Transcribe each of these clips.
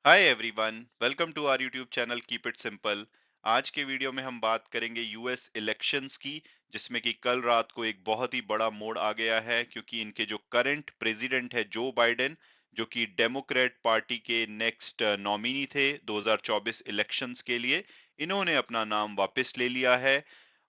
Hi everyone, welcome to our YouTube channel keep it simple. आज के video में हम बात करेंगे यूएस इलेक्शंस की, जिसमें कि कल रात को एक बहुत ही बड़ा मोड़ आ गया है क्योंकि इनके जो करंट प्रेसिडेंट है जो बाइडेन, जो कि डेमोक्रेट पार्टी के नेक्स्ट नॉमिनी थे 2024 इलेक्शंस के लिए, इन्होंने अपना नाम वापस ले लिया है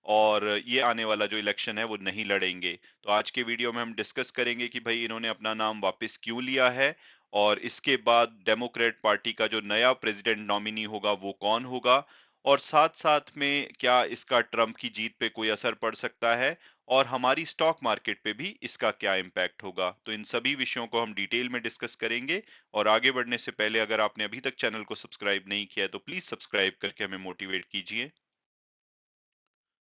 और ये आने वाला जो इलेक्शन है वो नहीं लड़ेंगे। तो आज के वीडियो में हम डिस्कस करेंगे कि भाई इन्होंने अपना नाम वापस क्यों लिया है और इसके बाद डेमोक्रेट पार्टी का जो नया प्रेसिडेंट नॉमिनी होगा वो कौन होगा, और साथ-साथ में क्या इसका ट्रंप की जीत पे कोई असर पड़ सकता है और हमारी स्टॉक मार्केट पे भी इसका क्या इम्पैक्ट होगा। तो इन सभी विषयों को हम डिटेल में डिस्कस करेंगे। और आगे बढ़ने से पहले अगर आपने अभी तक चैनल को सब्सक्राइब नहीं किया है तो प्लीज सब्सक्राइब करके हमें मोटिवेट कीजिए।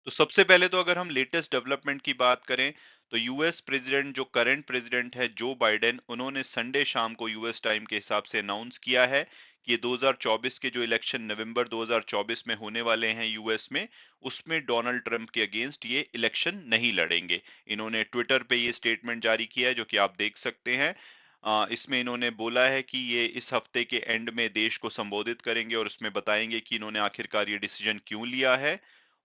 तो सबसे पहले तो अगर हम लेटेस्ट डेवलपमेंट की बात करें, तो यूएस प्रेसिडेंट जो करंट प्रेसिडेंट है जो बाइडेन, उन्होंने संडे शाम को यूएस टाइम के हिसाब से अनाउंस किया है कि ये 2024 के जो इलेक्शन नवंबर 2024 में होने वाले हैं यूएस में, उसमें डोनाल्ड ट्रंप के अगेंस्ट ये इलेक्शन नहीं लड़ेंगे। इन्होंने ट्विटर पे ये स्टेटमेंट जारी किया है जो कि आप देख सकते हैं। इसमें इन्होंने बोला है कि ये इस हफ्ते के एंड में देश को संबोधित करेंगे और उसमें बताएंगे कि इन्होंने आखिरकार ये डिसीजन क्यों लिया है।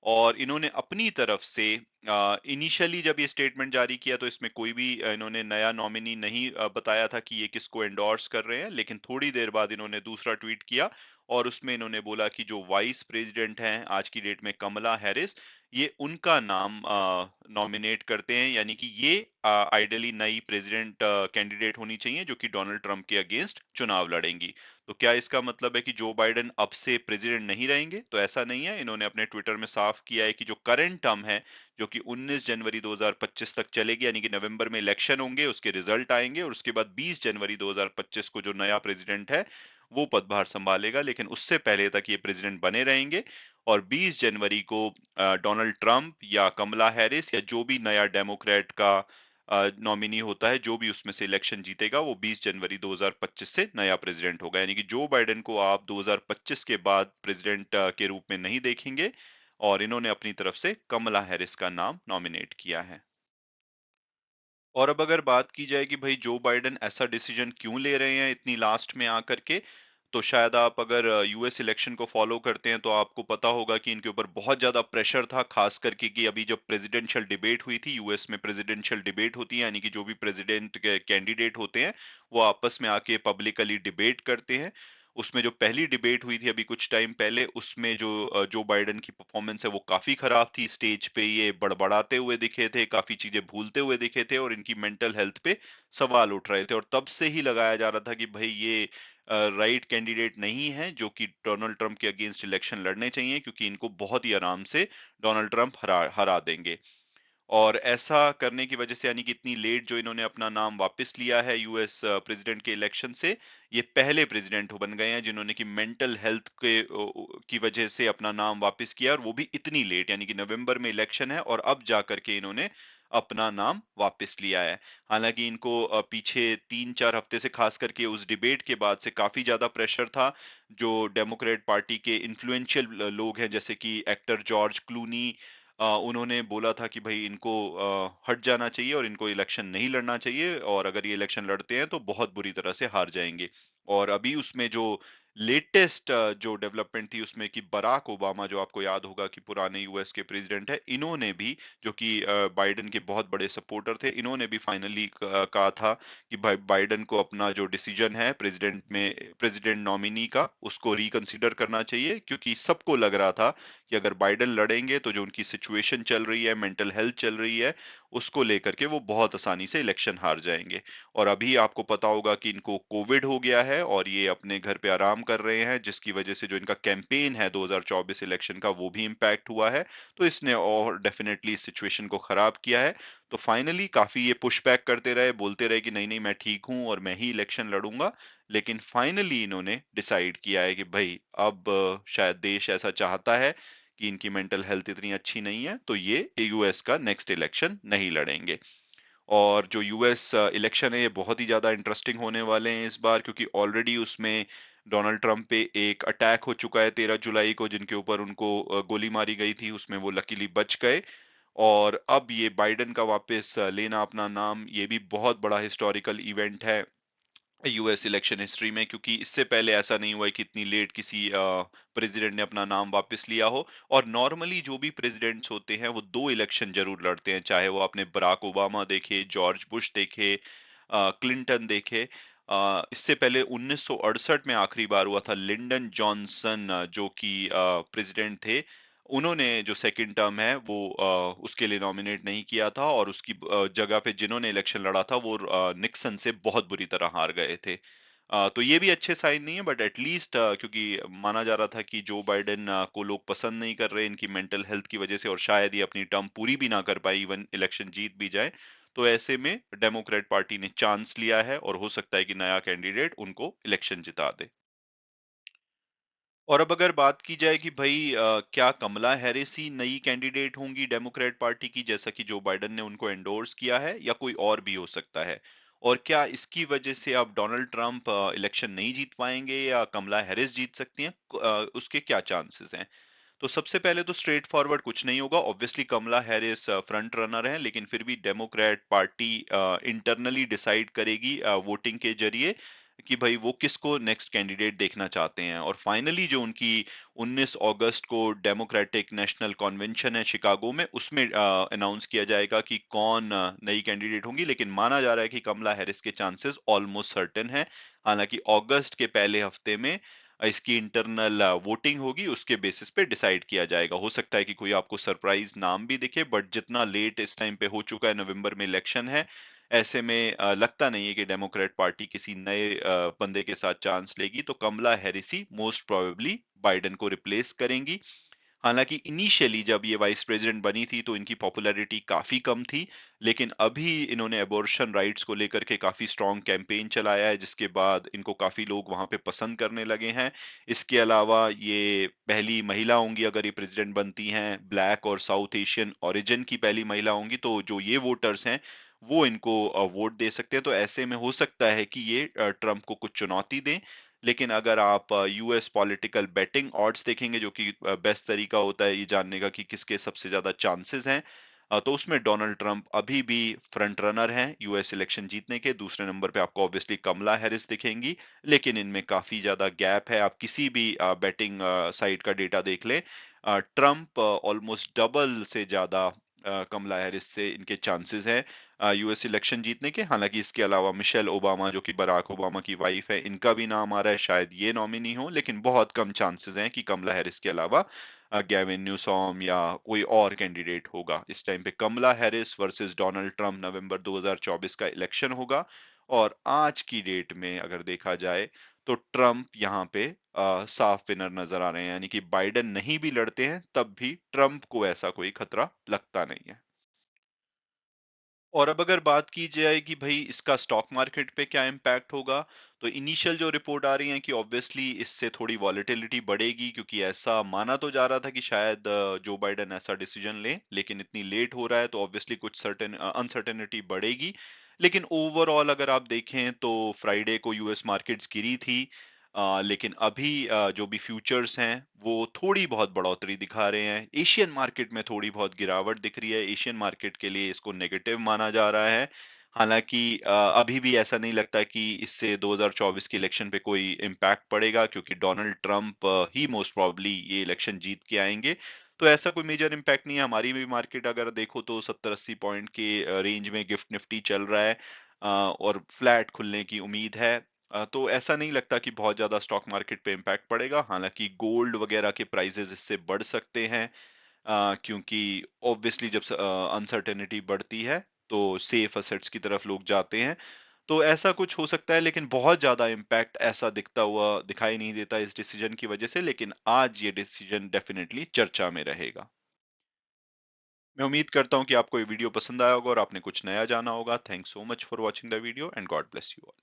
और इन्होंने अपनी तरफ से इनिशियली जब ये स्टेटमेंट जारी किया तो इसमें कोई भी इन्होंने नया नॉमिनी नहीं बताया था कि ये किसको एंडोर्स कर रहे हैं, लेकिन थोड़ी देर बाद इन्होंने दूसरा ट्वीट किया और उसमें इन्होंने बोला कि जो वाइस प्रेसिडेंट हैं आज की डेट में कमला हैरिस, ये उनका नाम नॉमिनेट करते हैं, यानी कि ये आइडियली नई प्रेसिडेंट कैंडिडेट होनी चाहिए जो कि डोनाल्ड ट्रंप के अगेंस्ट चुनाव लड़ेंगी। तो क्या इसका मतलब है कि जो बाइडेन अब से प्रेसिडेंट नहीं रहेंगे? तो ऐसा नहीं है। इन्होंने अपने ट्विटर में साफ किया है कि जो करंट टर्म है, जो कि 19 जनवरी 2025 तक चलेगी, यानी कि नवंबर में इलेक्शन होंगे, उसके रिजल्ट आएंगे और उसके बाद 20 जनवरी 2025 को जो नया प्रेसिडेंट है वो पदभार संभालेगा, लेकिन उससे पहले तक ये प्रेसिडेंट बने रहेंगे। और 20 जनवरी को डोनाल्ड ट्रंप या कमला हैरिस या जो भी नया डेमोक्रेट का नॉमिनी होता है, जो भी उसमें से इलेक्शन जीतेगा, वो 20 जनवरी 2025 से नया प्रेसिडेंट होगा। यानी कि जो बाइडेन को आप 2025 के बाद प्रेसिडेंट के रूप में नहीं देखेंगे, और इन्होंने अपनी तरफ से कमला हैरिस का नाम नॉमिनेट किया है। और अब अगर बात की जाए कि भाई जो बाइडेन ऐसा डिसीजन क्यों ले रहे हैं इतनी लास्ट में आकर के, तो शायद आप अगर यूएस इलेक्शन को फॉलो करते हैं तो आपको पता होगा कि इनके ऊपर बहुत ज्यादा प्रेशर था, खास करके कि अभी जब प्रेसिडेंशियल डिबेट हुई थी, यूएस में प्रेसिडेंशियल डिबेट होती है, यानी कि जो भी प्रेसिडेंट के कैंडिडेट होते हैं वो आपस में आके पब्लिकली डिबेट करते हैं। उसमें जो पहली डिबेट हुई थी अभी कुछ टाइम पहले, उसमें जो बाइडेन की परफॉर्मेंस है वो काफी खराब थी। स्टेज पे ये बड़बड़ाते हुए दिखे थे, काफी चीजें भूलते हुए दिखे थे और इनकी मेंटल हेल्थ पे सवाल उठ रहे थे, और तब से ही लगाया जा रहा था कि भाई ये राइट कैंडिडेट नहीं है जो कि डोनाल्ड ट्रंप के अगेंस्ट इलेक्शन लड़ने चाहिए, क्योंकि इनको बहुत ही आराम से डोनाल्ड ट्रंप हरा हरा देंगे। और ऐसा करने की वजह से, यानी कि इतनी लेट जो इन्होंने अपना नाम वापस लिया है यूएस प्रेसिडेंट के इलेक्शन से, ये पहले प्रेसिडेंट बन गए हैं जिन्होंने कि मेंटल हेल्थ की वजह से अपना नाम वापस किया, और वो भी इतनी लेट, यानी कि नवंबर में इलेक्शन है और अब जा करके इन्होंने अपना नाम वापस लिया है। हालांकि इनको पीछे 3-4 हफ्ते से, खास करके उस डिबेट के बाद से, काफी ज्यादा प्रेशर था। जो डेमोक्रेट पार्टी के इन्फ्लुएंशियल लोग हैं, जैसे कि एक्टर जॉर्ज क्लूनी, उन्होंने बोला था कि भाई इनको हट जाना चाहिए और इनको इलेक्शन नहीं लड़ना चाहिए, और अगर ये इलेक्शन लड़ते हैं तो बहुत बुरी तरह से हार जाएंगे। और अभी उसमें जो लेटेस्ट जो डेवलपमेंट थी उसमें कि बराक ओबामा, जो आपको याद होगा कि पुराने यूएस के प्रेसिडेंट है, इन्होंने भी, जो कि बाइडेन के बहुत बड़े सपोर्टर थे, इन्होंने भी फाइनली कहा था कि भाई बाइडेन को अपना जो डिसीजन है प्रेसिडेंट नॉमिनी का, उसको रिकंसिडर करना चाहिए, क्योंकि सबको लग रहा था कि अगर बाइडेन लड़ेंगे तो जो उनकी सिचुएशन चल रही है, मेंटल हेल्थ चल रही है, उसको लेकर के वो बहुत आसानी से इलेक्शन हार जाएंगे। और अभी आपको पता होगा कि इनको कोविड हो गया है और ये अपने घर पे आराम कर रहे हैं, जिसकी वजह से जो इनका कैंपेन है 2024 इलेक्शन का वो भी इम्पैक्ट हुआ है। तो इसने और डेफिनेटली सिचुएशन को खराब किया है। तो फाइनली काफी ये पुश बैक करते रहे, बोलते रहे कि नहीं नहीं, मैं ठीक हूं और मैं ही इलेक्शन लड़ूंगा, लेकिन फाइनली इन्होंने डिसाइड किया है कि भाई अब शायद देश ऐसा चाहता है कि इनकी मेंटल हेल्थ इतनी अच्छी नहीं है, तो ये यूएस का नेक्स्ट इलेक्शन नहीं लड़ेंगे। और जो यूएस इलेक्शन है ये बहुत ही ज्यादा इंटरेस्टिंग होने वाले हैं इस बार, क्योंकि ऑलरेडी उसमें डोनाल्ड ट्रंप पे एक अटैक हो चुका है 13 जुलाई को, जिनके ऊपर उनको गोली मारी गई थी, उसमें वो लकीली बच गए। और अब ये बाइडेन का वापस लेना अपना नाम, ये भी बहुत बड़ा हिस्टोरिकल इवेंट है। यूएस इलेक्शन हिस्ट्री में, क्योंकि इससे पहले ऐसा नहीं हुआ है कि इतनी लेट किसी प्रेसिडेंट ने अपना नाम वापस लिया हो। और नॉर्मली जो भी प्रेसिडेंट्स होते हैं वो 2 इलेक्शन जरूर लड़ते हैं, चाहे वो आपने बराक ओबामा देखे, जॉर्ज बुश देखे, क्लिंटन देखे। इससे पहले 1968 में आखिरी बार हुआ था, लिंडन जॉनसन जो कि प्रेसिडेंट थे, उन्होंने जो सेकंड टर्म है वो उसके लिए नॉमिनेट नहीं किया था, और उसकी जगह पे जिन्होंने इलेक्शन लड़ा था वो निक्सन से बहुत बुरी तरह हार गए थे। तो ये भी अच्छे साइन नहीं है, बट एटलीस्ट क्योंकि माना जा रहा था कि जो बाइडेन को लोग पसंद नहीं कर रहे इनकी मेंटल हेल्थ की वजह से, और शायद ये अपनी टर्म पूरी भी ना कर पाए, इवन इलेक्शन जीत भी जाए, तो ऐसे में डेमोक्रेट पार्टी ने चांस लिया है और हो सकता है कि नया कैंडिडेट उनको इलेक्शन जिता दे। और अब अगर बात की जाए कि भाई क्या कमला हैरिस ही नई कैंडिडेट होंगी डेमोक्रेट पार्टी की, जैसा कि जो बाइडेन ने उनको एंडोर्स किया है, या कोई और भी हो सकता है? और क्या इसकी वजह से अब डोनाल्ड ट्रंप इलेक्शन नहीं जीत पाएंगे, या कमला हैरिस जीत सकती हैं? उसके क्या चांसेस हैं? तो सबसे पहले तो स्ट्रेट फॉरवर्ड कुछ नहीं होगा, ऑब्वियसली कमला हैरिस फ्रंट रनर हैं, लेकिन फिर भी डेमोक्रेट पार्टी इंटरनली डिसाइड करेगी वोटिंग के जरिए कि भाई वो किसको नेक्स्ट कैंडिडेट देखना चाहते हैं। और फाइनली जो उनकी 19 अगस्त को डेमोक्रेटिक नेशनल कन्वेंशन है शिकागो में, उसमें अनाउंस किया जाएगा कि कौन नई कैंडिडेट होंगी, लेकिन माना जा रहा है कि कमला हैरिस के चांसेस ऑलमोस्ट सर्टेन है। हालांकि अगस्त के पहले हफ्ते में इसकी इंटरनल वोटिंग होगी, उसके बेसिस पे डिसाइड किया जाएगा। हो सकता है कि कोई आपको सरप्राइज नाम भी दिखे, बट जितना लेट इस टाइम पे हो चुका है, नवंबर में इलेक्शन है, ऐसे में लगता नहीं है कि डेमोक्रेट पार्टी किसी नए बंदे के साथ चांस लेगी, तो कमला हैरिस ही मोस्ट प्रोबेबली बाइडेन को रिप्लेस करेंगी। हालांकि इनिशियली जब ये वाइस प्रेसिडेंट बनी थी तो इनकी पॉपुलैरिटी काफी कम थी, लेकिन अभी इन्होंने अबॉर्शन राइट्स को लेकर के काफी स्ट्रॉन्ग कैंपेन चलाया है, जिसके बाद इनको काफी लोग वहां पे पसंद करने लगे हैं। इसके अलावा ये पहली महिला होंगी अगर ये प्रेसिडेंट बनती हैं, ब्लैक और साउथ एशियन ओरिजिन की पहली महिला होंगी, तो जो ये वोटर्स हैं वो इनको वोट दे सकते हैं। तो ऐसे में हो सकता है कि ये ट्रंप को कुछ चुनौती दें। लेकिन अगर आप यूएस पॉलिटिकल बेटिंग ऑड्स देखेंगे, जो कि बेस्ट तरीका होता है ये जानने का कि किसके सबसे ज्यादा चांसेस हैं, तो उसमें डोनाल्ड ट्रंप अभी भी फ्रंट रनर हैं यूएस इलेक्शन जीतने के। दूसरे नंबर पे आपको ऑब्वियसली कमला हैरिस दिखेंगी, लेकिन इनमें काफी ज्यादा गैप है। आप किसी भी बेटिंग साइट का डेटा देख लें, ट्रंप ऑलमोस्ट डबल से ज्यादा कमला हैरिस से इनके चांसेस हैं यूएस इलेक्शन जीतने के। हालांकि इसके अलावा मिशेल ओबामा जो कि बराक ओबामा की वाइफ है, इनका भी नाम आ रहा है, शायद ये नॉमिनी हो, लेकिन बहुत कम चांसेस हैं कि कमला हैरिस के अलावा गैविन न्यूसॉम या कोई और कैंडिडेट होगा। इस टाइम पे कमला हैरिस वर्सेस डोनाल्ड ट्रंप नवंबर 2024 का इलेक्शन होगा। और आज की डेट में अगर देखा जाए तो ट्रंप यहाँ पे साफ विनर नजर आ रहे हैं, यानी कि बाइडेन नहीं भी लड़ते हैं तब भी ट्रंप को ऐसा कोई खतरा लगता नहीं है। और अब अगर बात की जाए कि भाई इसका स्टॉक मार्केट पे क्या इम्पैक्ट होगा, तो इनिशियल जो रिपोर्ट आ रही है कि ऑब्वियसली इससे थोड़ी वॉलेटिलिटी बढ़ेगी, क्योंकि ऐसा माना तो जा रहा था कि शायद जो बाइडेन ऐसा डिसीजन ले, लेकिन इतनी लेट हो रहा है तो ऑब्वियसली कुछ सर्टेन अनसर्टेनिटी बढ़ेगी। लेकिन ओवरऑल अगर आप देखें तो फ्राइडे को यूएस मार्केट्स गिरी थी, लेकिन अभी जो भी फ्यूचर्स हैं वो थोड़ी बहुत बढ़ोतरी दिखा रहे हैं। एशियन मार्केट में थोड़ी बहुत गिरावट दिख रही है, एशियन मार्केट के लिए इसको नेगेटिव माना जा रहा है। हालांकि अभी भी ऐसा नहीं लगता कि इससे 2024 के इलेक्शन पे कोई इम्पैक्ट पड़ेगा, क्योंकि डोनाल्ड ट्रंप ही मोस्ट प्रोबेबली ये इलेक्शन जीत के आएंगे। तो ऐसा कोई मेजर इम्पैक्ट नहीं है। हमारी भी मार्केट अगर देखो तो 70-80 पॉइंट के रेंज में गिफ्ट निफ्टी चल रहा है, और फ्लैट खुलने की उम्मीद है। तो ऐसा नहीं लगता कि बहुत ज्यादा स्टॉक मार्केट पे इम्पैक्ट पड़ेगा। हालांकि गोल्ड वगैरह के प्राइसेस इससे बढ़ सकते हैं, क्योंकि ऑब्वियसली जब अनसर्टेनिटी बढ़ती है तो सेफ असेट्स की तरफ लोग जाते हैं। तो ऐसा कुछ हो सकता है, लेकिन बहुत ज्यादा इम्पैक्ट ऐसा दिखता हुआ दिखाई नहीं देता इस डिसीजन की वजह से। लेकिन आज ये डिसीजन डेफिनेटली चर्चा में रहेगा। मैं उम्मीद करता हूँ कि आपको ये वीडियो पसंद आया होगा और आपने कुछ नया जाना होगा। Thanks so much for watching the video, and God bless you.